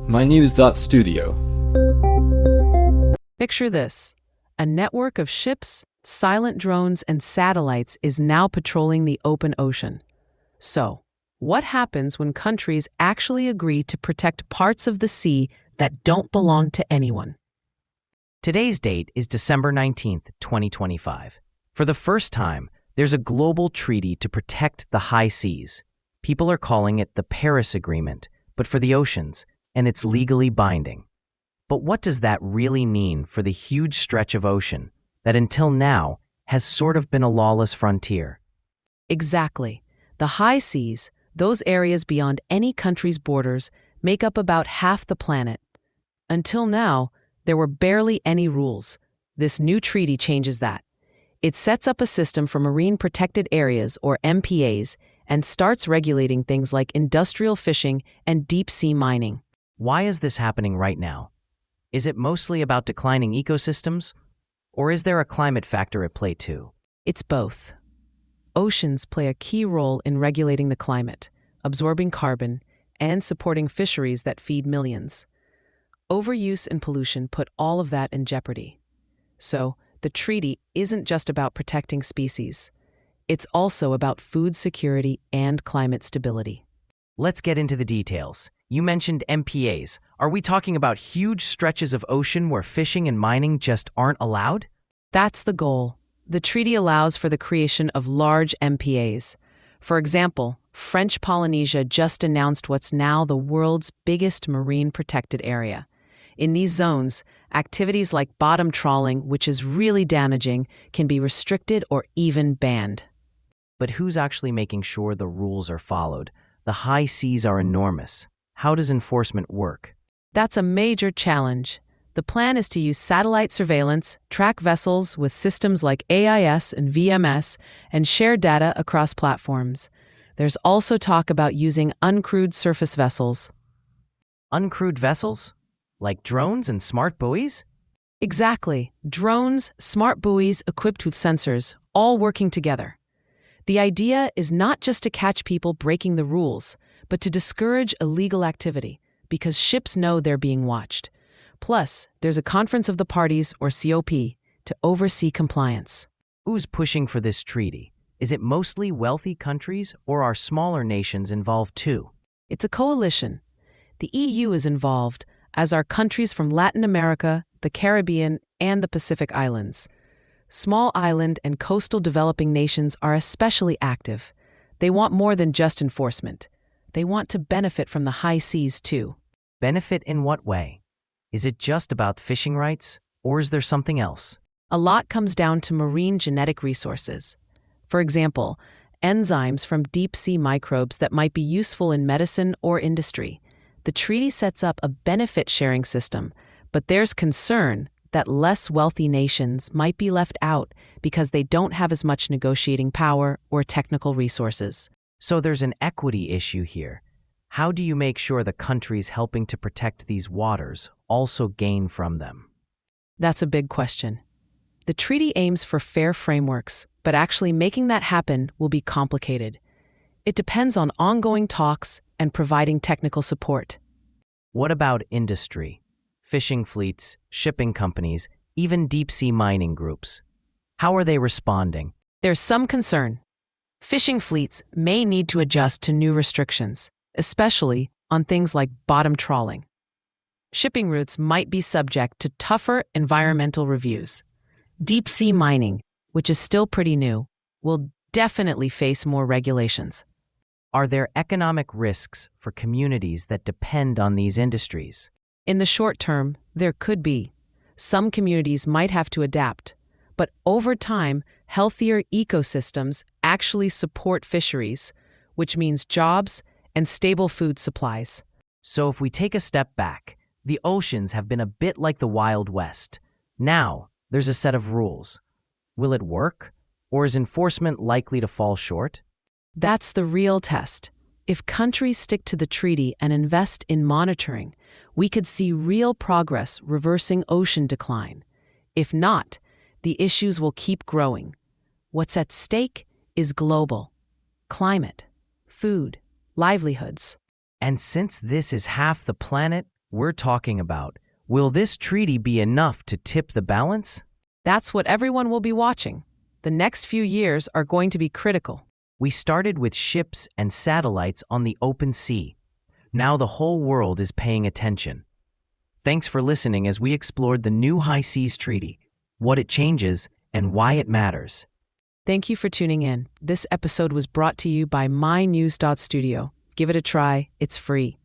mynews.studio. Picture this. A network of ships, silent drones, and satellites is now patrolling the open ocean. So, what happens when countries actually agree to protect parts of the sea that don't belong to anyone? Today's date is December 19th, 2025. For the first time, there's a global treaty to protect the high seas. People are calling it the Paris Agreement, but for the oceans, and it's legally binding. But what does that really mean for the huge stretch of ocean that until now has sort of been a lawless frontier? Exactly. The high seas, those areas beyond any country's borders, make up about half the planet. Until now, there were barely any rules. This new treaty changes that. It sets up a system for marine protected areas, or MPAs, and starts regulating things like industrial fishing and deep-sea mining. Why is this happening right now? Is it mostly about declining ecosystems? Or is there a climate factor at play too? It's both. Oceans play a key role in regulating the climate, absorbing carbon, and supporting fisheries that feed millions. Overuse and pollution put all of that in jeopardy. So, the treaty isn't just about protecting species. It's also about food security and climate stability. Let's get into the details. You mentioned MPAs. Are we talking about huge stretches of ocean where fishing and mining just aren't allowed? That's the goal. The treaty allows for the creation of large MPAs. For example, French Polynesia just announced what's now the world's biggest marine protected area. In these zones, activities like bottom trawling, which is really damaging, can be restricted or even banned. But who's actually making sure the rules are followed? The high seas are enormous. How does enforcement work? That's a major challenge. The plan is to use satellite surveillance, track vessels with systems like AIS and VMS, and share data across platforms. There's also talk about using uncrewed surface vessels. Uncrewed vessels? Like drones and smart buoys? Exactly. Drones, smart buoys equipped with sensors, all working together. The idea is not just to catch people breaking the rules, but to discourage illegal activity, because ships know they're being watched. Plus, there's a Conference of the Parties, or COP, to oversee compliance. Who's pushing for this treaty? Is it mostly wealthy countries, or are smaller nations involved too? It's a coalition. The EU is involved, as are countries from Latin America, the Caribbean, and the Pacific Islands. Small island and coastal developing nations are especially active. They want more than just enforcement. They want to benefit from the high seas too. Benefit in what way? Is it just about fishing rights, or is there something else? A lot comes down to marine genetic resources. For example, enzymes from deep-sea microbes that might be useful in medicine or industry. The treaty sets up a benefit-sharing system, but there's concern that less wealthy nations might be left out because they don't have as much negotiating power or technical resources. So there's an equity issue here. How do you make sure the countries helping to protect these waters also gain from them? That's a big question. The treaty aims for fair frameworks, but actually making that happen will be complicated. It depends on ongoing talks and providing technical support. What about industry? Fishing fleets, shipping companies, even deep-sea mining groups. How are they responding? There's some concern. Fishing fleets may need to adjust to new restrictions, especially on things like bottom trawling. Shipping routes might be subject to tougher environmental reviews. Deep-sea mining, which is still pretty new, will definitely face more regulations. Are there economic risks for communities that depend on these industries? In the short term, there could be. Some communities might have to adapt, but over time, healthier ecosystems actually support fisheries, which means jobs and stable food supplies. So if we take a step back, the oceans have been a bit like the Wild West. Now, there's a set of rules. Will it work, or is enforcement likely to fall short? That's the real test. If countries stick to the treaty and invest in monitoring, we could see real progress reversing ocean decline. If not, the issues will keep growing. What's at stake is global. Climate, food, livelihoods. And since this is half the planet, We're talking about, will this treaty be enough to tip the balance? That's what everyone will be watching. The next few years are going to be critical. We started with ships and satellites on the open sea. Now the whole world is paying attention. Thanks for listening as we explored the new High Seas Treaty, what it changes, and why it matters. Thank you for tuning in. This episode was brought to you by mynews.studio. Give it a try. It's free.